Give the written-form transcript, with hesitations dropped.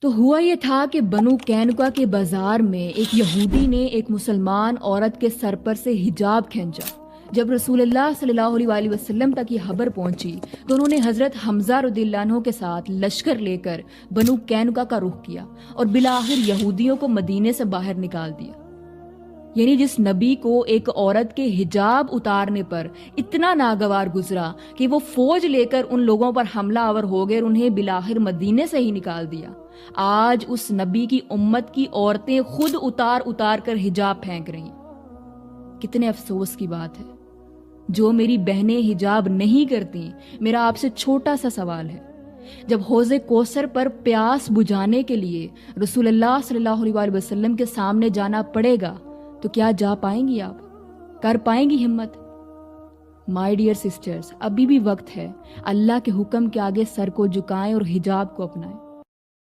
تو ہوا یہ تھا کہ بنو قینقاع کے بازار میں ایک یہودی نے ایک مسلمان عورت کے سر پر سے حجاب کھینچا۔ جب رسول اللہ صلی اللہ علیہ وآلہ وسلم تک یہ خبر پہنچی تو انہوں نے حضرت حمزہ رضی اللہ عنہ کے ساتھ لشکر لے کر بنو قینقاع کا رخ کیا اور بالآخر یہودیوں کو مدینے سے باہر نکال دیا۔ یعنی جس نبی کو ایک عورت کے حجاب اتارنے پر اتنا ناگوار گزرا کہ وہ فوج لے کر ان لوگوں پر حملہ آور ہو گئے اور انہیں بالآخر مدینے سے ہی نکال دیا، آج اس نبی کی امت کی عورتیں خود اتار اتار کر حجاب پھینک رہی ہیں۔ کتنے افسوس کی بات ہے۔ جو میری بہنیں حجاب نہیں کرتی، میرا آپ سے چھوٹا سا سوال ہے، جب حوض کوثر پر پیاس بجھانے کے لیے رسول اللہ صلی اللہ علیہ وآلہ وسلم کے سامنے جانا پڑے گا تو کیا جا پائیں گی؟ آپ کر پائیں گی ہمت؟ مائی ڈیئر سسٹرز، ابھی بھی وقت ہے، اللہ کے حکم کے آگے سر کو جھکائیں اور حجاب کو اپنائیں۔